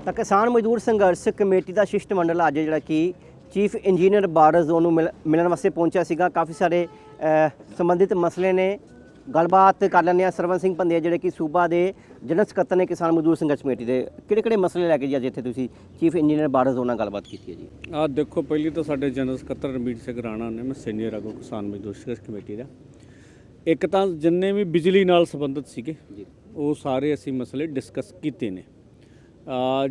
ਤਾਂ ਕਿਸਾਨ ਮਜ਼ਦੂਰ ਸੰਘਰਸ਼ ਕਮੇਟੀ ਦਾ ਸ਼ਿਸ਼ਟਮੰਡਲ ਅੱਜ ਜਿਹੜਾ ਕਿ ਚੀਫ ਇੰਜੀਨੀਅਰ ਬਾਰਡਰ ਜ਼ੋਨ ਨੂੰ ਮਿਲਣ ਵਾਸਤੇ ਪਹੁੰਚਿਆ ਸੀਗਾ। ਕਾਫੀ ਸਾਰੇ ਸੰਬੰਧਿਤ ਮਸਲੇ ਨੇ, ਗੱਲਬਾਤ ਕਰ ਲੈਂਦੇ ਹਾਂ। ਸਰਵਨ ਸਿੰਘ ਪੰਦਿਆ ਜਿਹੜੇ ਕਿ ਸੂਬਾ ਦੇ ਜਨਰਲ ਸਕੱਤਰ ਨੇ ਕਿਸਾਨ ਮਜ਼ਦੂਰ ਸੰਘਰਸ਼ ਕਮੇਟੀ ਦੇ, ਕਿਹੜੇ ਮਸਲੇ ਲੈ ਕੇ ਜੀ ਅੱਜ ਇੱਥੇ ਤੁਸੀਂ ਚੀਫ ਇੰਜੀਨੀਅਰ ਬਾਰਡਰ ਜ਼ੋਨ ਨਾਲ ਗੱਲਬਾਤ ਕੀਤੀ ਹੈ ਜੀ? ਆਹ ਦੇਖੋ, ਪਹਿਲੀ ਤਾਂ ਸਾਡੇ ਜਨਰਲ ਸਕੱਤਰ ਰਣਬੀਰ ਸਿੰਘ ਰਾਣਾ ਨੇ, ਮੈਂ ਸੀਨੀਅਰ ਆਗੂ ਕਿਸਾਨ ਮਜ਼ਦੂਰ ਸੰਘਰਸ਼ ਕਮੇਟੀ ਦਾ। ਇੱਕ ਤਾਂ ਜਿੰਨੇ ਵੀ ਬਿਜਲੀ ਨਾਲ ਸੰਬੰਧਿਤ ਸੀਗੇ ਉਹ ਸਾਰੇ ਅਸੀਂ ਮਸਲੇ ਡਿਸਕਸ ਕੀਤੇ ਨੇ।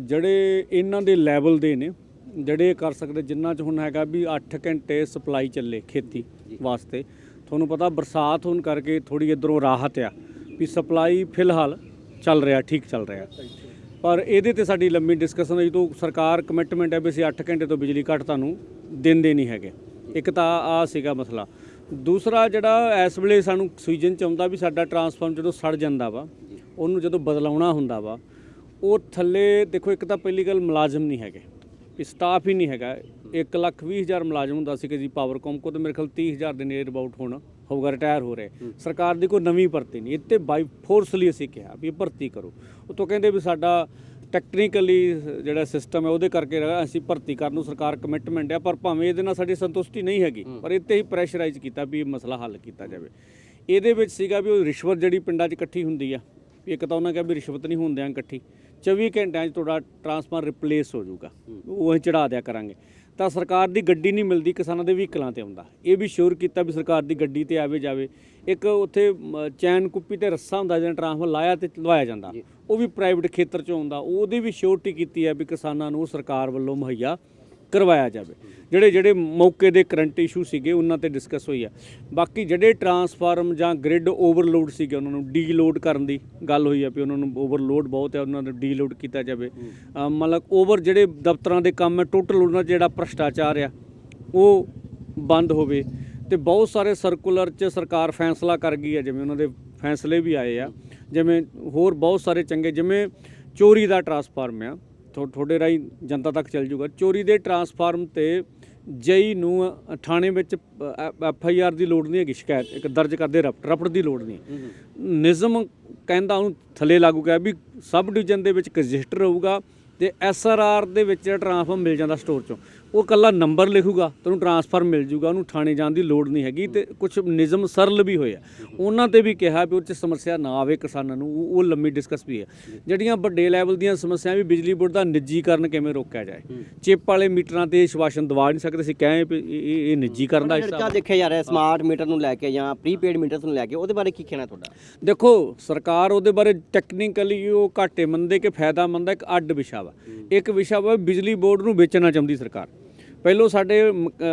ਜਿਹੜੇ ਇਹਨਾਂ ਦੇ ਲੈਵਲ ਦੇ ਨੇ, ਜਿਹੜੇ ਕਰ ਸਕਦੇ, ਜਿੰਨਾ 'ਚ ਹੁਣ ਹੈਗਾ ਵੀ 8 ਘੰਟੇ ਸਪਲਾਈ ਚੱਲੇ ਖੇਤੀ ਵਾਸਤੇ। ਤੁਹਾਨੂੰ ਪਤਾ ਬਰਸਾਤ ਹੋਣ ਕਰਕੇ ਥੋੜ੍ਹੀ ਇੱਧਰੋਂ ਰਾਹਤ ਆ ਵੀ ਸਪਲਾਈ ਫਿਲਹਾਲ ਚੱਲ ਰਿਹਾ, ਠੀਕ ਚੱਲ ਰਿਹਾ। ਪਰ ਇਹਦੇ 'ਤੇ ਸਾਡੀ ਲੰਮੀ ਡਿਸਕਸ਼ਨ ਹੋਈ ਤੋਂ ਸਰਕਾਰ ਕਮਿਟਮੈਂਟ ਹੈ ਵੀ ਅਸੀਂ 8 ਘੰਟੇ ਤੋਂ ਬਿਜਲੀ ਘੱਟ ਤੁਹਾਨੂੰ ਦਿੰਦੇ ਨਹੀਂ ਹੈਗੇ। ਇੱਕ ਤਾਂ ਆਹ ਸੀਗਾ ਮਸਲਾ। ਦੂਸਰਾ ਜਿਹੜਾ ਇਸ ਵੇਲੇ ਸਾਨੂੰ ਸੀਜ਼ਨ 'ਚ ਆਉਂਦਾ ਵੀ ਸਾਡਾ ਟਰਾਂਸਫਾਰਮ ਜਦੋਂ ਸੜ ਜਾਂਦਾ ਵਾ, ਉਹਨੂੰ ਜਦੋਂ ਬਦਲਾਉਣਾ ਹੁੰਦਾ ਵਾ, ਉਹ ਥੱਲੇ ਦੇਖੋ, ਇੱਕ ਤਾਂ ਪਹਿਲੀ ਗੱਲ ਮੁਲਾਜ਼ਮ ਨਹੀਂ ਹੈਗੇ, ਸਟਾਫ ਹੀ ਨਹੀਂ ਹੈਗਾ। 1,20,000 ਮੁਲਾਜ਼ਮ ਹੁੰਦਾ ਸੀ ਕਿ ਜੀ ਪਾਵਰਕੌਮ ਕੋ, ਤਾਂ ਮੇਰੇ ਖਿਆਲ 30,000 ਦੇ ਨੇੜੇ ਅਬਾਊਟ ਹੁਣ ਹੋਊਗਾ, ਰਿਟਾਇਰ ਹੋ ਰਹੇ। ਸਰਕਾਰ ਦੀ ਕੋਈ ਨਵੀਂ ਭਰਤੀ ਨਹੀਂ, ਇੱਥੇ ਬਾਈ ਫੋਰਸਲੀ ਅਸੀਂ ਕਿਹਾ ਵੀ ਭਰਤੀ ਕਰੋ। ਉਹ ਤੋਂ ਕਹਿੰਦੇ ਵੀ ਸਾਡਾ ਟੈਕਨੀਕਲੀ ਜਿਹੜਾ ਸਿਸਟਮ ਹੈ ਉਹਦੇ ਕਰਕੇ ਅਸੀਂ ਭਰਤੀ ਕਰਨ ਨੂੰ ਸਰਕਾਰ ਕਮਿਟਮੈਂਟ ਹੈ, ਪਰ ਭਾਵੇਂ ਇਹਦੇ ਨਾਲ ਸਾਡੀ ਸੰਤੁਸ਼ਟੀ ਨਹੀਂ ਹੈਗੀ, ਪਰ ਇੱਥੇ ਹੀ ਪ੍ਰੈਸ਼ਰਾਈਜ਼ ਕੀਤਾ ਵੀ ਇਹ ਮਸਲਾ ਹੱਲ ਕੀਤਾ ਜਾਵੇ। ਇਹਦੇ ਵਿੱਚ ਸੀਗਾ ਵੀ ਉਹ ਰਿਸ਼ਵਤ ਜਿਹੜੀ ਪਿੰਡਾਂ 'ਚ ਇਕੱਠੀ ਹੁੰਦੀ ਆ, ਇੱਕ ਤਾਂ ਉਹਨਾਂ ਕਿਹਾ ਵੀ ਰਿਸ਼ਵਤ ਨਹੀਂ ਹੁੰਦਿਆਂ ਇਕੱਠੀ 24 ਘੰਟਿਆਂ 'ਚ ਤੁਹਾਡਾ ਟਰਾਂਸਫਾਰਮਰ ਰਿਪਲੇਸ ਹੋ ਜਾਊਗਾ, ਉਹ ਚੜ੍ਹਾ ਦਿਆ ਕਰਾਂਗੇ। ਤਾਂ ਸਰਕਾਰ ਦੀ ਗੱਡੀ ਨਹੀਂ ਮਿਲਦੀ, ਕਿਸਾਨਾਂ ਦੇ ਵਹੀਕਲਾਂ 'ਤੇ ਆਉਂਦਾ। ਇਹ ਵੀ ਸ਼ੋਰ ਕੀਤਾ ਵੀ ਸਰਕਾਰ ਦੀ ਗੱਡੀ 'ਤੇ ਆਵੇ ਜਾਵੇ। ਇੱਕ ਉੱਥੇ ਚੈਨ ਕੁੱਪੀ 'ਤੇ ਰੱਸਾ ਹੁੰਦਾ ਜਿਹੜਾ ਟਰਾਂਸਫਾਰਮਰ ਲਾਇਆ ਤੇ ਲਵਾਇਆ ਜਾਂਦਾ, ਉਹ ਵੀ ਪ੍ਰਾਈਵੇਟ ਖੇਤਰ 'ਚੋਂ ਆਉਂਦਾ। ਉਹਦੀ ਵੀ ਸ਼ੋਰਟੀ ਕੀਤੀ ਹੈ ਵੀ ਕਿਸਾਨਾਂ ਨੂੰ ਸਰਕਾਰ ਵੱਲੋਂ ਮੁਹੱਈਆ ਕਰਵਾਇਆ ਜਾਵੇ। ਜਿਹੜੇ ਮੌਕੇ ਦੇ ਕਰੰਟ ਇਸ਼ੂ ਸੀਗੇ ਉਹਨਾਂ 'ਤੇ ਡਿਸਕਸ ਹੋਈ ਆ। ਬਾਕੀ ਜਿਹੜੇ ਟਰਾਂਸਫਾਰਮ ਜਾਂ ਗ੍ਰਿਡ ਓਵਰਲੋਡ ਸੀਗੇ, ਉਹਨਾਂ ਨੂੰ ਡੀਲੋਡ ਕਰਨ ਦੀ ਗੱਲ ਹੋਈ ਆ ਵੀ ਉਹਨਾਂ ਨੂੰ ਓਵਰਲੋਡ ਬਹੁਤ ਹੈ, ਉਹਨਾਂ ਨੂੰ ਡੀਲੋਡ ਕੀਤਾ ਜਾਵੇ। ਮਤਲਬ ਜਿਹੜੇ ਦਫ਼ਤਰਾਂ ਦੇ ਕੰਮ ਹੈ ਟੋਟਲ, ਉਹਨਾਂ ਜਿਹੜਾ ਭ੍ਰਿਸ਼ਟਾਚਾਰ ਆ ਉਹ ਬੰਦ ਹੋਵੇ। ਤੇ ਬਹੁਤ ਸਾਰੇ ਸਰਕੂਲਰ 'ਚ ਸਰਕਾਰ ਫੈਸਲਾ ਕਰ ਗਈ ਹੈ, ਜਿਵੇਂ ਉਹਨਾਂ ਦੇ ਫੈਸਲੇ ਵੀ ਆਏ ਆ, ਜਿਵੇਂ ਹੋਰ ਬਹੁਤ ਸਾਰੇ ਚੰਗੇ, ਜਿਵੇਂ ਚੋਰੀ ਦਾ ਟਰਾਂਸਫਾਰਮ ਆ, ਤੁਹਾਡੇ ਰਾਹੀਂ ਜਨਤਾ ਤੱਕ ਚੱਲ ਜੂਗਾ। ਚੋਰੀ ਦੇ ਟਰਾਂਸਫਾਰਮ 'ਤੇ ਜਈ ਨੂੰ ਥਾਣੇ ਵਿੱਚ FIR ਦੀ ਲੋੜ ਨਹੀਂ ਹੈਗੀ, ਸ਼ਿਕਾਇਤ ਇੱਕ ਦਰਜ ਕਰਦੇ ਰਪਟ ਦੀ ਲੋੜ ਨਹੀਂ। ਨਿਯਮ ਕਹਿੰਦਾ ਉਹਨੂੰ ਥੱਲੇ ਲਾਗੂ ਕਿਹਾ ਵੀ ਸਬ ਡਿਵੀਜ਼ਨ ਦੇ ਵਿੱਚ ਇੱਕ ਰਜਿਸਟਰ ਹੋਊਗਾ ਤੇ SRR ਦੇ ਵਿੱਚ ਟਰਾਂਸਫਾਰਮ ਮਿਲ ਜਾਂਦਾ ਸਟੋਰ 'ਚੋਂ, ਉਹ ਇਕੱਲਾ ਨੰਬਰ ਲਿਖੂਗਾ ਤੁਹਾਨੂੰ ਟਰਾਂਸਫਾਰਮ ਮਿਲ ਜੂਗਾ, ਉਹਨੂੰ ਥਾਣੇ ਜਾਣ ਦੀ ਲੋੜ ਨਹੀਂ ਹੈਗੀ। ਤੇ ਕੁਝ ਨਿਯਮ ਸਰਲ ਵੀ ਹੋਏ ਆ, ਉਹਨਾਂ 'ਤੇ ਵੀ ਕਿਹਾ ਵੀ ਉਹ 'ਚ ਸਮੱਸਿਆ ਨਾ ਆਵੇ ਕਿਸਾਨਾਂ ਨੂੰ। ਉਹ ਲੰਮੀ ਡਿਸਕਸ ਵੀ ਹੈ। ਜਿਹੜੀਆਂ ਵੱਡੇ ਲੈਵਲ ਦੀਆਂ ਸਮੱਸਿਆ ਵੀ ਬਿਜਲੀ ਬੋਰਡ ਦਾ ਨਿੱਜੀਕਰਨ ਕਿਵੇਂ ਰੋਕਿਆ ਜਾਏ। ਚਿੱਪ ਵਾਲੇ ਮੀਟਰਾਂ 'ਤੇ ਸ਼ਵਾਸ਼ਨ ਦਵਾ ਨਹੀਂ ਸਕਦੇ, ਅਸੀਂ ਕਹੇ ਵੀ ਇਹ ਨਿੱਜੀਕਰਨ ਦਾ ਹਿੱਸਾ ਦੇਖਿਆ ਜਾ ਰਿਹਾ ਸਮਾਰਟ ਮੀਟਰ ਨੂੰ ਲੈ ਕੇ ਜਾਂ ਪ੍ਰੀਪੇਡ ਮੀਟਰ ਨੂੰ ਲੈ ਕੇ, ਉਹਦੇ ਬਾਰੇ ਕੀ ਕਹਿਣਾ ਤੁਹਾਡਾ? ਦੇਖੋ, ਸਰਕਾਰ ਉਹਦੇ ਬਾਰੇ ਟੈਕਨੀਕਲੀ ਉਹ ਘਾਟੇ ਮੰਨਦੇ ਕਿ ਫਾਇਦਾ ਮੰਨਦਾ, ਇੱਕ ਅੱਡ ਵਿਸ਼ਾ ਵਾ। ਇੱਕ ਵਿਸ਼ਾ ਵਾ ਬਿਜਲੀ ਬੋਰਡ ਨੂੰ ਵੇਚਣਾ ਚਾਹੁੰਦੀ ਸਰਕਾਰ। ਪਹਿਲੋਂ ਸਾਡੇ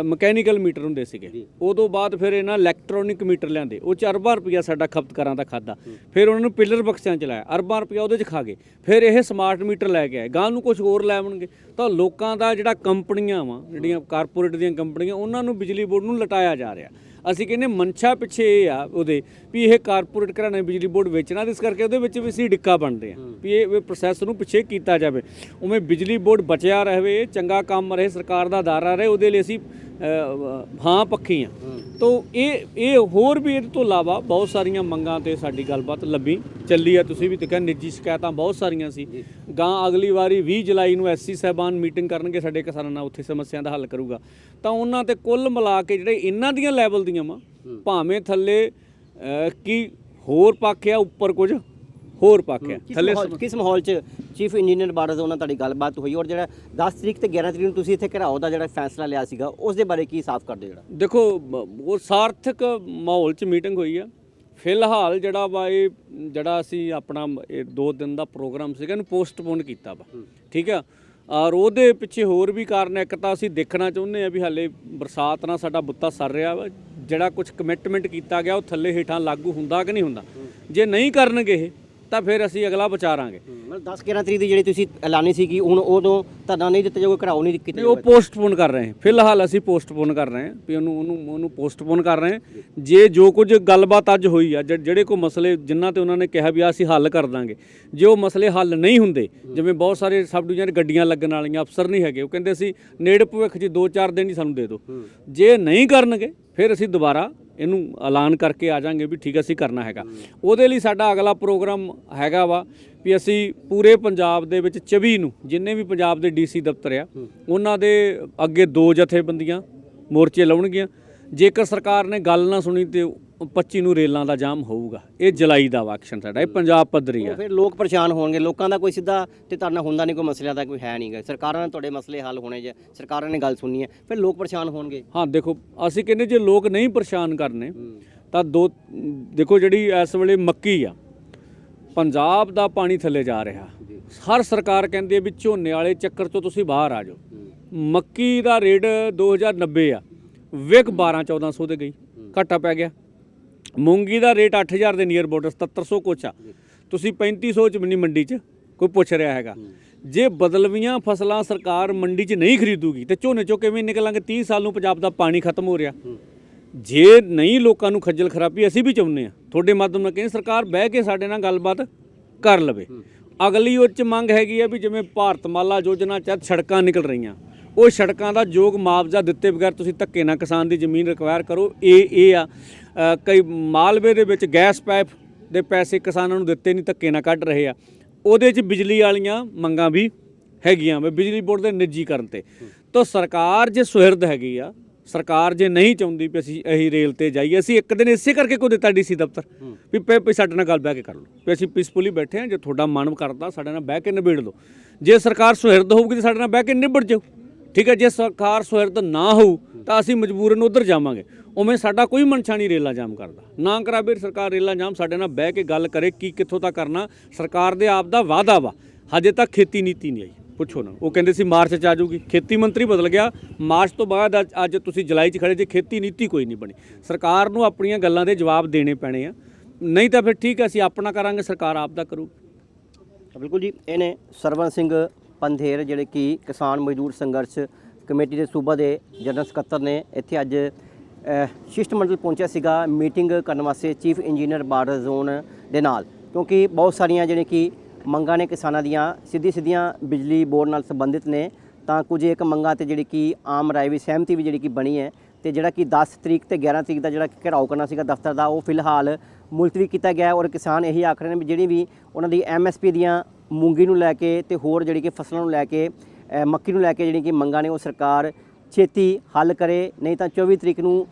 ਮਕੈਨੀਕਲ ਮੀਟਰ ਹੁੰਦੇ ਸੀਗੇ, ਉਦੋਂ ਬਾਅਦ ਫਿਰ ਇਹਨਾਂ ਇਲੈਕਟ੍ਰੋਨਿਕ ਮੀਟਰ ਲਿਆਂਦੇ, ਉਹ 'ਚ ਅਰਬਾਂ ਰੁਪਈਆ ਸਾਡਾ ਖਪਤਕਾਰਾਂ ਦਾ ਖਾਦਾ। ਫਿਰ ਉਹਨਾਂ ਨੂੰ ਪਿਲਰ ਬਕਸਿਆਂ 'ਚ ਲਾਇਆ, ਅਰਬਾਂ ਰੁਪਈਆ ਉਹਦੇ 'ਚ ਖਾ ਗਏ। ਫਿਰ ਇਹ ਸਮਾਰਟ ਮੀਟਰ ਲੈ ਕੇ ਆਏ, ਗਾਂ ਨੂੰ ਕੁਝ ਹੋਰ ਲੈਵਣਗੇ। ਤਾਂ ਲੋਕਾਂ ਦਾ ਜਿਹੜਾ ਕੰਪਨੀਆਂ ਵਾ, ਜਿਹੜੀਆਂ ਕਾਰਪੋਰੇਟ ਦੀਆਂ ਕੰਪਨੀਆਂ, ਉਹਨਾਂ ਨੂੰ ਬਿਜਲੀ ਬੋਰਡ ਨੂੰ ਲਟਾਇਆ ਜਾ ਰਿਹਾ। ਅਸੀਂ ਕਹਿੰਦੇ ਮਨਸ਼ਾ ਪਿੱਛੇ ਇਹ ਆ ਉਹਦੇ ਵੀ ਇਹ ਕਾਰਪੋਰੇਟ ਘਰਾਣੇ ਬਿਜਲੀ ਬੋਰਡ ਵੇਚਣਾ, ਇਸ ਕਰਕੇ ਉਹਦੇ ਵਿੱਚ ਵੀ ਅਸੀਂ ਡਿੱਕਾ ਬਣਦੇ ਹਾਂ ਵੀ ਇਹ ਪ੍ਰੋਸੈਸ ਨੂੰ ਪਿੱਛੇ ਕੀਤਾ ਜਾਵੇ। ਉਵੇਂ ਬਿਜਲੀ ਬੋਰਡ ਬਚਿਆ ਰਹੇ, ਚੰਗਾ ਕੰਮ ਰਹੇ, ਸਰਕਾਰ ਦਾ ਅਦਾਰਾ ਰਹੇ, ਉਹਦੇ ਲਈ ਅਸੀਂ ਹਾਂ ਪੱਖੀ ਹਾਂ। ਤੋ ਇਹ ਹੋਰ ਵੀ ਇਹਦੇ ਤੋਂ ਇਲਾਵਾ ਬਹੁਤ ਸਾਰੀਆਂ ਮੰਗਾਂ 'ਤੇ ਸਾਡੀ ਗੱਲਬਾਤ ਲੰਬੀ ਚੱਲੀ ਆ। ਤੁਸੀਂ ਵੀ ਦੇਖਿਆ ਨਿੱਜੀ ਸ਼ਿਕਾਇਤਾਂ ਬਹੁਤ ਸਾਰੀਆਂ ਸੀ। ਗਾਂ ਅਗਲੀ ਵਾਰੀ 20 ਜੁਲਾਈ ਨੂੰ SC ਸਾਹਿਬਾਨ ਮੀਟਿੰਗ ਕਰਨਗੇ ਸਾਡੇ ਕਿਸਾਨਾਂ ਨਾਲ, ਉੱਥੇ ਸਮੱਸਿਆ ਦਾ ਹੱਲ ਕਰੂਗਾ। ਤਾਂ ਉਹਨਾਂ 'ਤੇ ਕੁੱਲ ਮਿਲਾ ਕੇ ਜਿਹੜੇ ਇਹਨਾਂ ਦੀਆਂ ਲੈਵਲ ਦੀਆਂ ਵਾ, ਭਾਵੇਂ ਥੱਲੇ ਕੀ ਹੋਰ ਪੱਖ ਆ, ਉੱਪਰ ਕੁਝ ਹੋਰ ਪੱਖ ਆ। ਥੱਲੇ ਕਿਸ ਮਾਹੌਲ 'ਚ ਚੀਫ ਇੰਜੀਨੀਅਰ ਬਾਰਡਰ ਜ਼ੋਨ ਨਾਲ ਤੁਹਾਡੀ ਗੱਲਬਾਤ ਹੋਈ, ਔਰ ਜਿਹੜਾ 10 ਤਰੀਕ ਤੇ 11 ਤਰੀਕ ਨੂੰ ਤੁਸੀਂ ਇੱਥੇ ਘਿਰਾਓ ਦਾ ਜਿਹੜਾ ਫੈਸਲਾ ਲਿਆ ਸੀਗਾ, ਉਸ ਦੇ ਬਾਰੇ ਕੀ ਸਾਫ਼ ਕਰਦੇ? ਜਿਹੜਾ ਦੇਖੋ, ਉਹ ਸਾਰਥਕ ਮਾਹੌਲ 'ਚ ਮੀਟਿੰਗ ਹੋਈ ਆ। ਫਿਲਹਾਲ ਜਿਹੜਾ ਵਾ ਇਹ ਜਿਹੜਾ ਅਸੀਂ ਆਪਣਾ 2 ਦਿਨ ਦਾ ਪ੍ਰੋਗਰਾਮ ਸੀਗਾ, ਇਹਨੂੰ ਪੋਸਟਪੋਨ ਕੀਤਾ ਵਾ, ਠੀਕ ਆ। ਔਰ ਉਹਦੇ ਪਿੱਛੇ ਹੋਰ ਵੀ ਕਾਰਨ, ਇੱਕ ਤਾਂ ਅਸੀਂ ਦੇਖਣਾ ਚਾਹੁੰਦੇ ਹਾਂ ਵੀ ਹਾਲੇ ਬਰਸਾਤ ਨਾਲ ਸਾਡਾ ਬੁੱਤਾ ਸਰ ਰਿਹਾ ਵਾ, ਜਿਹੜਾ ਕੁਝ ਕਮਿਟਮੈਂਟ ਕੀਤਾ ਗਿਆ ਉਹ ਥੱਲੇ ਹੇਠਾਂ ਲਾਗੂ ਹੁੰਦਾ ਕਿ ਨਹੀਂ ਹੁੰਦਾ। ਜੇ ਨਹੀਂ ਕਰਨਗੇ ਇਹ ਤਾਂ ਫਿਰ ਅਸੀਂ ਅਗਲਾ ਵਿਚਾਰਾਂਗੇ। 10-11 ਤਰੀਕ ਦੀ ਜਿਹੜੀ ਤੁਸੀਂ ਐਲਾਨੀ ਸੀਗੀ, ਹੁਣ ਉਦੋਂ ਧਰਨਾ ਨਹੀਂ ਦਿੱਤਾ ਜਾਊਗਾ, ਘਰਾਓ ਨਹੀਂ ਕੀਤਾ, ਉਹ ਪੋਸਟਪੋਨ ਕਰ ਰਹੇ ਹਾਂ। ਫਿਲਹਾਲ ਅਸੀਂ ਪੋਸਟਪੋਨ ਕਰ ਰਹੇ ਹਾਂ ਵੀ ਉਹਨੂੰ ਪੋਸਟਪੋਨ ਕਰ ਰਹੇ ਹਾਂ। ਜੇ ਜੋ ਕੁਝ ਗੱਲਬਾਤ ਅੱਜ ਹੋਈ ਆ, ਜਿਹੜੇ ਕੋਈ ਮਸਲੇ ਜਿਨ੍ਹਾਂ ਤੇ ਉਹਨਾਂ ਨੇ ਕਿਹਾ ਵੀ ਅਸੀਂ ਹੱਲ ਕਰ ਦਾਂਗੇ, ਜੇ ਉਹ ਮਸਲੇ ਹੱਲ ਨਹੀਂ ਹੁੰਦੇ, ਜਿਵੇਂ ਬਹੁਤ ਸਾਰੇ ਸਬ ਡਿਵੀਜ਼ਨ ਗੱਡੀਆਂ ਲੱਗਣ ਵਾਲੀਆਂ ਅਫਸਰ ਨਹੀਂ ਹੈਗੇ, ਉਹ ਕਹਿੰਦੇ ਅਸੀਂ ਨੇੜੇ ਭਵਿੱਖ 'ਚ 2-4 ਦਿਨ ਹੀ ਸਾਨੂੰ ਦੇ ਦਿਓ। ਜੇ ਨਹੀਂ ਕਰਨਗੇ ਫਿਰ ਅਸੀਂ ਦੁਬਾਰਾ ਇਹਨੂੰ ਐਲਾਨ ਕਰਕੇ ਆ ਜਾਾਂਗੇ ਵੀ ਠੀਕ ਅਸੀਂ ਕਰਨਾ ਹੈਗਾ। ਉਹਦੇ ਲਈ ਸਾਡਾ ਅਗਲਾ ਪ੍ਰੋਗਰਾਮ ਹੈਗਾ ਵਾ ਵੀ ਅਸੀਂ ਪੂਰੇ ਪੰਜਾਬ ਦੇ ਵਿੱਚ 24 ਨੂੰ ਜਿੰਨੇ ਵੀ ਪੰਜਾਬ ਦੇ ਡੀਸੀ ਦਫ਼ਤਰ ਆ ਉਹਨਾਂ ਦੇ ਅੱਗੇ 2 ਜਥੇਬੰਦੀਆਂ ਮੋਰਚੇ ਲਾਉਣਗੀਆਂ। ਜੇਕਰ ਸਰਕਾਰ ਨੇ ਗੱਲ ਨਾ ਸੁਣੀ ਤੇ 25 ਨੂੰ ਰੇਲਾਂ ਦਾ ਜਾਮ ਹੋਊਗਾ। ਇਹ ਜੁਲਾਈ ਦਾ ਐਕਸ਼ਨ ਸਾਡਾ, ਇਹ ਪੰਜਾਬ ਪੱਧਰੀ ਆ। ਫਿਰ ਲੋਕ ਪਰੇਸ਼ਾਨ ਹੋਣਗੇ, ਲੋਕਾਂ ਦਾ ਕੋਈ ਸਿੱਧਾ ਤੇ ਧਰਨਾ ਹੁੰਦਾ ਨਹੀਂ, ਕੋਈ ਮਸਲਿਆਂ ਦਾ ਕੋਈ ਹੈ ਨਹੀਂਗਾ। ਸਰਕਾਰਾਂ ਨੇ ਤੁਹਾਡੇ ਮਸਲੇ ਹੱਲ ਹੋਣੇ ਜੇ ਸਰਕਾਰਾਂ ਨੇ ਗੱਲ ਸੁਣਨੀ ਹੈ, ਫਿਰ ਲੋਕ ਪਰੇਸ਼ਾਨ ਹੋਣਗੇ। ਹਾਂ ਦੇਖੋ, ਅਸੀਂ ਕਹਿੰਦੇ ਜੇ ਲੋਕ ਨਹੀਂ ਪਰੇਸ਼ਾਨ ਕਰਨੇ ਤਾਂ ਦੇਖੋ ਜਿਹੜੀ ਇਸ ਵੇਲੇ ਮੱਕੀ ਆ, ਪੰਜਾਬ ਦਾ ਪਾਣੀ ਥੱਲੇ ਜਾ ਰਿਹਾ। ਹਰ ਸਰਕਾਰ ਕਹਿੰਦੀ ਹੈ ਵੀ ਝੋਨੇ ਵਾਲੇ ਚੱਕਰ ਤੋਂ ਤੁਸੀਂ ਬਾਹਰ ਆ ਜਾਓ। ਮੱਕੀ ਦਾ ਰੇਟ 2090 ਆ, ਵਿਕ 12-1400 ਤੇ ਗਈ, ਘਾਟਾ ਪੈ ਗਿਆ। ਮੂੰਗੀ ਦਾ ਰੇਟ 8000 ਦੇ ਨੀਅਰ ਬਾਰਡਰ 7700 ਕੁਛ ਆ, ਤੁਸੀਂ 3500 ਚ ਨਹੀਂ ਮੰਡੀ 'ਚ ਕੋਈ ਪੁੱਛ ਰਿਹਾ ਹੈਗਾ। ਜੇ ਬਦਲਵੀਆਂ ਫਸਲਾਂ ਸਰਕਾਰ ਮੰਡੀ 'ਚ ਨਹੀਂ ਖਰੀਦੂਗੀ ਤੇ ਝੋਨੇ 'ਚੋਂ ਕਿਵੇਂ ਨਿਕਲਾਂਗੇ? 30 ਸਾਲ ਨੂੰ ਪੰਜਾਬ ਦਾ ਪਾਣੀ ਖਤਮ ਹੋ ਰਿਹਾ। ਜੇ ਨਹੀਂ ਲੋਕਾਂ ਨੂੰ ਖੱਜਲ ਖਰਾਬੀ ਅਸੀਂ ਵੀ ਚਾਹੁੰਦੇ ਹਾਂ, ਤੁਹਾਡੇ ਮਾਧਿਅਮ ਨਾਲ ਕਹਿੰਦੇ ਸਰਕਾਰ ਬਹਿ ਕੇ ਸਾਡੇ ਨਾਲ ਗੱਲਬਾਤ ਕਰ ਲਵੇ। ਅਗਲੀ ਉਹ 'ਚ ਮੰਗ ਹੈਗੀ ਆ ਵੀ ਜਿਵੇਂ ਭਾਰਤਮਾਲਾ ਯੋਜਨਾ ਤਹਿਤ ਸੜਕਾਂ ਨਿਕਲ ਰਹੀਆਂ, ਉਹ ਸੜਕਾਂ ਦਾ ਯੋਗ ਮੁਆਵਜ਼ਾ ਦਿੱਤੇ ਬਗੈਰ ਤੁਸੀਂ ਧੱਕੇ ਨਾਲ ਕਿਸਾਨ ਦੀ ਜ਼ਮੀਨ ਰਿਕਵਾਇਰ ਕਰੋ। ਇਹ ਆ ਕਈ ਮਾਲਵੇ ਦੇ ਵਿੱਚ ਗੈਸ ਪਾਈਪ ਦੇ ਪੈਸੇ ਕਿਸਾਨਾਂ ਨੂੰ ਦਿੱਤੇ ਨਹੀਂ, ਧੱਕੇ ਨਾਲ ਕੱਢ ਰਹੇ ਆ। ਉਹਦੇ 'ਚ ਬਿਜਲੀ ਵਾਲੀਆਂ ਮੰਗਾਂ ਵੀ ਹੈਗੀਆਂ ਵੇ ਬਿਜਲੀ ਬੋਰਡ ਦੇ ਨਿੱਜੀਕਰਨ ਤੇ। ਤਾਂ ਸਰਕਾਰ ਜੇ ਸੁਹਿਰਦ ਹੈਗੀ ਆ, ਸਰਕਾਰ ਜੇ ਨਹੀਂ ਚਾਹੁੰਦੀ ਵੀ ਅਸੀਂ ਰੇਲ ਤੇ ਜਾਈਏ, ਅਸੀਂ ਇੱਕ ਦਿਨ ਇਸੇ ਕਰਕੇ ਕੋਈ ਦਿੱਤਾ ਡੀਸੀ ਦਫ਼ਤਰ ਵੀ ਸਾਡੇ ਨਾਲ ਗੱਲ ਬਹਿ ਕੇ ਕਰ ਲਓ ਵੀ ਅਸੀਂ ਪੀਸਫੁਲੀ ਬੈਠੇ ਹਾਂ, ਜੇ ਤੁਹਾਡਾ ਮਨ ਕਰਦਾ ਸਾਡੇ ਨਾਲ ਬਹਿ ਕੇ ਨਿਬੇੜ ਲਓ। ਜੇ ਸਰਕਾਰ ਸੁਹਿਰਦ ਹੋਊਗੀ ਤਾਂ ਸਾਡੇ ਨਾਲ ਬਹਿ ਕੇ ਨਿਬੜ ਜਾਓ, ਠੀਕ ਹੈ। ਜੇ ਸਰਕਾਰ ਸੁਹਿਰਦ ਨਾ ਹੋਊ ਤਾਂ ਅਸੀਂ ਮਜਬੂਰਨ ਉੱਧਰ ਜਾਵਾਂਗੇ। ਉਵੇਂ ਸਾਡਾ ਕੋਈ ਮਨਸ਼ਾ ਨਹੀਂ ਰੇਲਾਂ ਜਾਮ ਕਰਦਾ, ਨਾ ਕਰਾਵੇ ਸਰਕਾਰ ਰੇਲਾਂ ਜਾਮ, ਸਾਡੇ ਨਾਲ ਬਹਿ ਕੇ ਗੱਲ ਕਰੇ ਕੀ ਕਿੱਥੋਂ ਤੱਕ ਕਰਨਾ। ਸਰਕਾਰ ਦੇ ਆਪ ਦਾ ਵਾਅਦਾ ਵਾ, ਹਜੇ ਤੱਕ ਖੇਤੀ ਨੀਤੀ ਨਹੀਂ ਆਈ, ਪੁੱਛੋ ਨਾ। ਉਹ ਕਹਿੰਦੇ ਸੀ ਮਾਰਚ 'ਚ ਆ ਜਾਊਗੀ, ਖੇਤੀ ਮੰਤਰੀ ਬਦਲ ਗਿਆ, ਮਾਰਚ ਤੋਂ ਬਾਅਦ ਅੱਜ ਤੁਸੀਂ ਜੁਲਾਈ 'ਚ ਖੜੇ ਜੇ, ਖੇਤੀ ਨੀਤੀ ਕੋਈ ਨਹੀਂ ਬਣੀ। ਸਰਕਾਰ ਨੂੰ ਆਪਣੀਆਂ ਗੱਲਾਂ ਦੇ ਜਵਾਬ ਦੇਣੇ ਪੈਣੇ ਆ, ਨਹੀਂ ਤਾਂ ਫਿਰ ਠੀਕ ਹੈ ਅਸੀਂ ਆਪਣਾ ਕਰਾਂਗੇ, ਸਰਕਾਰ ਆਪ ਦਾ ਕਰੂ। ਬਿਲਕੁਲ ਜੀ, ਇਹਨੇ ਸਰਵਨ ਸਿੰਘ ਪੰਧੇਰ ਜਿਹੜੇ ਕਿ ਕਿਸਾਨ ਮਜ਼ਦੂਰ ਸੰਘਰਸ਼ ਕਮੇਟੀ ਦੇ ਸੂਬਾ ਦੇ ਜਨਰਲ ਸਕੱਤਰ ਨੇ, ਇੱਥੇ ਅੱਜ ਸ਼ਿਸ਼ਟ ਮੰਡਲ ਪਹੁੰਚਿਆ ਸੀਗਾ ਮੀਟਿੰਗ ਕਰਨ ਵਾਸਤੇ ਚੀਫ ਇੰਜੀਨੀਅਰ ਬਾਰਡਰ ਜ਼ੋਨ ਦੇ ਨਾਲ, ਕਿਉਂਕਿ ਬਹੁਤ ਸਾਰੀਆਂ ਜਿਹੜੇ ਕਿ ਮੰਗਾਂ ਨੇ ਕਿਸਾਨਾਂ ਦੀਆਂ ਸਿੱਧੀਆਂ ਬਿਜਲੀ ਬੋਰਡ ਨਾਲ ਸੰਬੰਧਿਤ ਨੇ। ਤਾਂ ਕੁਝ ਇੱਕ ਮੰਗਾਂ ਤੇ ਜਿਹੜੀ ਕਿ ਆਮ ਰਾਏ ਵੀ ਸਹਿਮਤੀ ਵੀ ਜਿਹੜੀ ਕਿ ਬਣੀ ਹੈ, ਤੇ ਜਿਹੜਾ ਕਿ 10 ਤਰੀਕ ਤੇ 11 ਤਰੀਕ ਦਾ ਜਿਹੜਾ ਘਿਰਾਓ ਕਰਨਾ ਸੀਗਾ ਦਫ਼ਤਰ ਦਾ, ਉਹ ਫਿਲਹਾਲ ਮੁਲਤਵੀ ਕੀਤਾ ਗਿਆ। ਔਰ ਕਿਸਾਨ ਇਹੀ ਆਖ ਰਹੇ ਨੇ ਵੀ ਜਿਹੜੀ ਵੀ ਉਹਨਾਂ ਦੀ MSP ਦੀਆਂ ਮੂੰਗੀ ਨੂੰ ਲੈ ਕੇ ਤੇ ਹੋਰ ਜਿਹੜੀ ਕਿ ਫਸਲਾਂ ਨੂੰ ਲੈ ਕੇ ਮੱਕੀ ਨੂੰ ਲੈ ਕੇ ਜਿਹੜੀ ਕਿ ਮੰਗਾਂ ਨੇ ਉਹ ਸਰਕਾਰ ਛੇਤੀ ਹੱਲ ਕਰੇ, ਨਹੀਂ ਤਾਂ 24 ਤਰੀਕ ਨੂੰ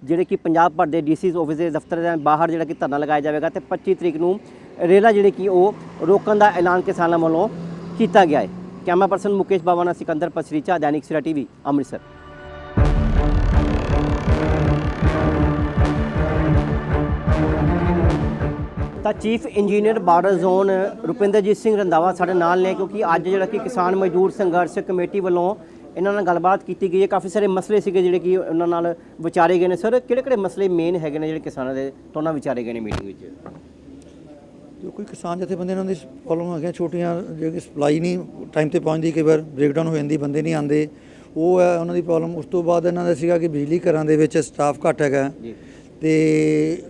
ਜਿਹੜੇ ਕਿ ਪੰਜਾਬ ਭਰ ਦੇ ਡੀਸੀ ਆਫਿਸ ਦੇ ਦਫ਼ਤਰ ਦੇ ਬਾਹਰ ਜਿਹੜਾ ਕਿ ਧਰਨਾ ਲਗਾਇਆ ਜਾਵੇਗਾ ਤੇ 25 ਤਰੀਕ ਨੂੰ ਰੇਲਾਂ ਜਿਹੜੀ ਕਿ ਉਹ ਰੋਕਣ ਦਾ ਐਲਾਨ ਕਿਸਾਨਾਂ ਵੱਲੋਂ ਕੀਤਾ ਗਿਆ ਹੈ। ਕੈਮਰਾ ਪਰਸਨ ਮੁਕੇਸ਼ ਬਾਵਾ ਨਾਲ ਸਿਕੰਦਰ ਪਸਰੀਚਾ, ਦੈਨਿਕ ਸਵੇਰਾ TV, ਅੰਮ੍ਰਿਤਸਰ। ਤਾਂ chief engineer border zone Rupinderjit Singh Randhawa ਸਾਡੇ ਨਾਲ ਨੇ, ਕਿਉਂਕਿ ਅੱਜ ਜਿਹੜਾ ਕਿ ਕਿਸਾਨ ਮਜ਼ਦੂਰ ਸੰਘਰਸ਼ ਕਮੇਟੀ ਵੱਲੋਂ ਇਹਨਾਂ ਨਾਲ ਗੱਲਬਾਤ ਕੀਤੀ ਗਈ ਹੈ। ਕਾਫੀ ਸਾਰੇ ਮਸਲੇ ਸੀਗੇ ਜਿਹੜੇ ਕਿ ਉਹਨਾਂ ਨਾਲ ਵਿਚਾਰੇ ਗਏ ਨੇ। ਸਰ, ਕਿਹੜੇ ਮਸਲੇ ਮੇਨ ਹੈਗੇ ਨੇ ਜਿਹੜੇ ਕਿਸਾਨਾਂ ਦੇ ਤੋਂ ਨਾਲ ਵਿਚਾਰੇ ਗਏ ਨੇ ਮੀਟਿੰਗ ਵਿੱਚ? ਜੋ ਕੋਈ ਕਿਸਾਨ ਜਥੇਬੰਦੀਆਂ ਉਹਨਾਂ ਦੀ ਪ੍ਰੋਬਲਮ ਹੈਗੀਆਂ ਛੋਟੀਆਂ, ਜਿਹੜੀ ਸਪਲਾਈ ਨਹੀਂ ਟਾਈਮ ਤੇ ਪਹੁੰਚਦੀ, ਕਈ ਵਾਰ ਬ੍ਰੇਕਡਾਊਨ ਹੋ ਜਾਂਦੀ, ਬੰਦੇ ਨਹੀਂ ਆਉਂਦੇ, ਉਹ ਹੈ ਉਹਨਾਂ ਦੀ ਪ੍ਰੋਬਲਮ। ਉਸ ਤੋਂ ਬਾਅਦ ਇਹਨਾਂ ਦਾ ਸੀਗਾ ਕਿ ਬਿਜਲੀ ਘਰਾਂ ਦੇ ਵਿੱਚ ਸਟਾਫ ਘੱਟ ਹੈਗਾ ਤੇ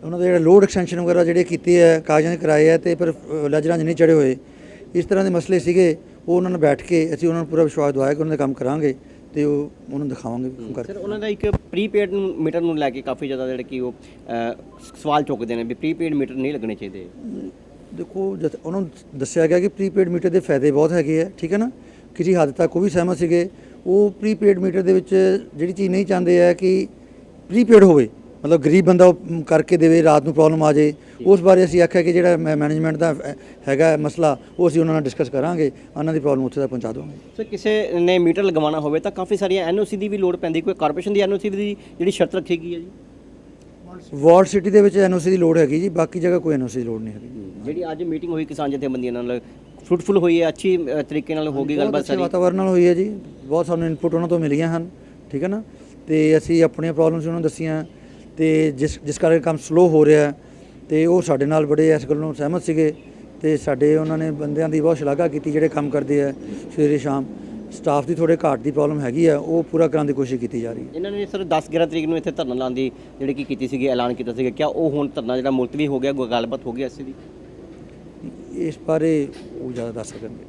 ਉਹਨਾਂ ਦੇ ਜਿਹੜਾ ਲੋਡ ਐਕਸਟੈਂਸ਼ਨ ਵਗੈਰਾ ਜਿਹੜੇ ਕੀਤੇ ਹੈ, ਕਾਗਜ਼ਾਂ ਦੇ ਕਰਾਏ ਹੈ ਤੇ ਪਰ ਲੈਜਰਾਂ 'ਚ ਨਹੀਂ ਚੜ੍ਹੇ ਹੋਏ, ਇਸ ਤਰ੍ਹਾਂ ਦੇ ਮਸਲੇ ਸੀਗੇ। ਉਹ ਉਹਨਾਂ ਨਾਲ ਬੈਠ ਕੇ ਅਸੀਂ ਉਹਨਾਂ ਨੂੰ ਪੂਰਾ ਵਿਸ਼ਵਾਸ ਦਿਵਾਇਆ ਕਿ ਉਹਨਾਂ ਦਾ ਕੰਮ ਕਰਾਂਗੇ ਤੇ ਉਹ ਉਹਨਾਂ ਨੂੰ ਦਿਖਾਵਾਂਗੇ ਕੰਮ ਕਰਕੇ। ਸਰ, ਉਹਨਾਂ ਦਾ ਇੱਕ ਪ੍ਰੀਪੇਡ ਮੀਟਰ ਨੂੰ ਲੈ ਕੇ ਕਾਫੀ ਜ਼ਿਆਦਾ ਜਿਹੜੇ ਕਿ ਉਹ ਸਵਾਲ ਚੁੱਕਦੇ ਨੇ ਵੀ ਪ੍ਰੀਪੇਡ ਮੀਟਰ ਨਹੀਂ ਲੱਗਣੇ ਚਾਹੀਦੇ। ਦੇਖੋ ਉਹਨਾਂ ਨੂੰ ਦੱਸਿਆ ਗਿਆ ਕਿ ਪ੍ਰੀਪੇਡ ਮੀਟਰ ਦੇ ਫਾਇਦੇ ਬਹੁਤ ਹੈਗੇ ਆ, ਠੀਕ ਹੈ ਨਾ। ਕਿਸੇ ਹੱਦ ਤੱਕ ਉਹ ਵੀ ਸਹਿਮਤ ਸੀਗੇ। ਉਹ ਪ੍ਰੀਪੇਡ ਮੀਟਰ ਦੇ ਵਿੱਚ ਜਿਹੜੀ ਚੀਜ਼ ਨਹੀਂ ਚਾਹੁੰਦੇ ਆ ਕਿ ਪ੍ਰੀਪੇਡ ਹੋਵੇ, ਮਤਲਬ ਗਰੀਬ ਬੰਦਾ ਉਹ ਕਰਕੇ ਦੇਵੇ, ਰਾਤ ਨੂੰ ਪ੍ਰੋਬਲਮ ਆ ਜਾਏ। ਉਸ ਬਾਰੇ ਅਸੀਂ ਆਖਿਆ ਕਿ ਜਿਹੜਾ ਮੈਨੇਜਮੈਂਟ ਦਾ ਹੈਗਾ ਮਸਲਾ, ਉਹ ਅਸੀਂ ਉਹਨਾਂ ਨਾਲ ਡਿਸਕਸ ਕਰਾਂਗੇ, ਉਹਨਾਂ ਦੀ ਪ੍ਰੋਬਲਮ ਉੱਥੇ ਤੱਕ ਪਹੁੰਚਾ ਦੇਵਾਂਗੇ। ਸਰ, ਕਿਸੇ ਨੇ ਮੀਟਰ ਲਗਵਾਉਣਾ ਹੋਵੇ ਤਾਂ ਕਾਫੀ ਸਾਰੀਆਂ NOC ਦੀ ਵੀ ਲੋੜ ਪੈਂਦੀ, ਕੋਈ ਕਾਰਪੋਰੇਸ਼ਨ ਦੀ NOC ਦੀ ਜਿਹੜੀ ਸ਼ਰਤ ਰੱਖੀ ਗਈ ਹੈ ਜੀ? ਵਾਰਡ ਸਿਟੀ ਦੇ ਵਿੱਚ NOC ਦੀ ਲੋੜ ਹੈਗੀ ਜੀ, ਬਾਕੀ ਜਗ੍ਹਾ ਕੋਈ NOC ਦੀ ਲੋੜ ਨਹੀਂ ਹੈਗੀ। ਜਿਹੜੀ ਅੱਜ ਮੀਟਿੰਗ ਹੋਈ ਕਿਸਾਨ ਜਥੇਬੰਦੀਆਂ ਨਾਲ ਫਰੂਟਫੁਲ ਹੋਈ ਹੈ, ਅੱਛੀ ਤਰੀਕੇ ਨਾਲ ਹੋ ਗਈ ਗੱਲਬਾਤ ਸਾਰੀ? ਵਾਤਾਵਰਨ ਨਾਲ ਹੋਈ ਹੈ ਜੀ, ਬਹੁਤ ਸਾਨੂੰ ਇਨਪੁਟ ਉਹਨਾਂ ਤੋਂ ਮਿਲੀਆਂ ਹਨ, ਠੀਕ ਹੈ ਨਾ। ਤੇ ਅਸੀਂ ਆਪਣੀਆਂ ਪ੍ਰੋਬਲਮਸ ਉਹਨਾਂ ਨੂੰ ਦੱਸੀਆਂ ਤੇ ਜਿਸ ਕਰਕੇ ਕੰਮ ਸਲੋ ਹੋ ਰਿਹਾ ਤੇ ਉਹ ਸਾਡੇ ਨਾਲ ਬੜੇ ਇਸ ਗੱਲ ਨੂੰ ਸਹਿਮਤ ਸੀਗੇ ਤੇ ਸਾਡੇ ਉਹਨਾਂ ਨੇ ਬੰਦਿਆਂ ਦੀ ਬਹੁਤ ਸ਼ਲਾਘਾ ਕੀਤੀ ਜਿਹੜੇ ਕੰਮ ਕਰਦੇ ਆ ਸਵੇਰੇ ਸ਼ਾਮ। ਸਟਾਫ ਦੀ ਥੋੜੇ ਘਾਟ ਦੀ ਪ੍ਰੋਬਲਮ ਹੈਗੀ ਆ, ਉਹ ਪੂਰਾ ਕਰਨ ਦੀ ਕੋਸ਼ਿਸ਼ ਕੀਤੀ ਜਾ ਰਹੀ ਹੈ। ਇਹਨਾਂ ਨੇ ਸਰ 10-11 ਤਰੀਕ ਨੂੰ ਇੱਥੇ ਧਰਨਾ ਲਾਉਣ ਦੀ ਜਿਹੜੀ ਕੀ ਕੀਤੀ ਸੀਗੀ, ਐਲਾਨ ਕੀਤਾ ਸੀਗਾ, ਕਿਆ ਉਹ ਹੁਣ ਧਰਨਾ ਜਿਹੜਾ ਮੁਲਤਵੀ ਹੋ ਗਿਆ, ਗੱਲਬਾਤ ਹੋ ਗਈ ਇਸ ਦੀ? ਇਸ ਬਾਰੇ ਉਹ ਜ਼ਿਆਦਾ ਦੱਸ ਸਕਣਗੇ।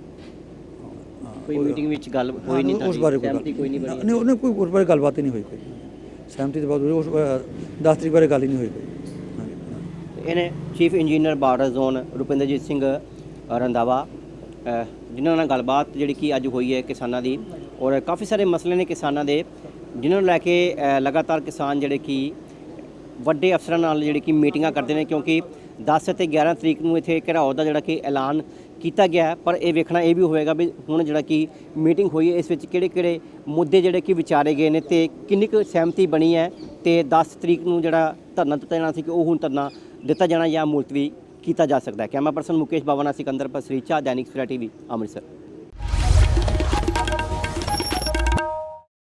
ਕੋਈ ਮੀਟਿੰਗ ਵਿੱਚ ਗੱਲ ਹੋਈ ਨਹੀਂ, ਉਸ ਬਾਰੇ ਕੋਈ ਨਹੀਂ ਬਣੀ, ਉਹਨੇ ਕੋਈ ਉਸ ਬਾਰੇ ਗੱਲਬਾਤ ਹੀ ਨਹੀਂ ਹੋਈ ਕੋਈ। ਸਹਿਮਤੀ ਤੋਂ ਬਾਅਦ ਉਹ 10 ਤਰੀਕ ਬਾਰੇ ਗੱਲ ਹੀ ਨਹੀਂ ਹੋਈ ਕੋਈ। ਹਾਂਜੀ ਇਹਨੇ chief engineer border zone Rupinderjit Singh Randhawa ਜਿਨ੍ਹਾਂ ਨਾਲ ਗੱਲਬਾਤ ਜਿਹੜੀ ਕਿ ਅੱਜ ਹੋਈ ਹੈ ਕਿਸਾਨਾਂ ਦੀ, ਔਰ ਕਾਫੀ ਸਾਰੇ ਮਸਲੇ ਨੇ ਕਿਸਾਨਾਂ ਦੇ ਜਿਨ੍ਹਾਂ ਨੂੰ ਲੈ ਕੇ ਲਗਾਤਾਰ ਕਿਸਾਨ ਜਿਹੜੇ ਕਿ ਵੱਡੇ ਅਫਸਰਾਂ ਨਾਲ ਜਿਹੜੀ ਕਿ ਮੀਟਿੰਗਾਂ ਕਰਦੇ ਨੇ, ਕਿਉਂਕਿ 10 ਅਤੇ 11 ਤਰੀਕ ਨੂੰ ਇੱਥੇ ਘਿਰਾਓ ਦਾ ਜਿਹੜਾ ਕਿ ਐਲਾਨ ਕੀਤਾ ਗਿਆ ਹੈ। ਪਰ ਇਹ ਵੇਖਣਾ ਇਹ ਵੀ ਹੋਵੇਗਾ ਵੀ ਹੁਣ ਜਿਹੜਾ ਕਿ ਮੀਟਿੰਗ ਹੋਈ ਹੈ ਇਸ ਵਿੱਚ ਕਿਹੜੇ ਮੁੱਦੇ ਜਿਹੜੇ ਕਿ ਵਿਚਾਰੇ ਗਏ ਨੇ ਤੇ ਕਿੰਨੀ ਕੁ ਸਹਿਮਤੀ ਬਣੀ ਹੈ, ਤੇ 10 ਤਰੀਕ ਨੂੰ ਜਿਹੜਾ ਧਰਨਾ ਦਿੱਤਾ ਜਾਣਾ ਸੀ ਕਿ ਉਹ ਹੁਣ ਧਰਨਾ ਦਿੱਤਾ ਜਾਣਾ ਜਾਂ ਮੁਲਤਵੀ ਕੀਤਾ ਜਾ ਸਕਦਾ ਹੈ। ਕੈਮਰਾ ਪਰਸਨ ਮੁਕੇਸ਼ ਬਾਵਾ ਨਾਲ ਸਿਕੰਦਰ ਪਸਰੀਚਾ, ਦੈਨਿਕ ਸਵੇਰਾ ਟੀਵੀ, ਅੰਮ੍ਰਿਤਸਰ।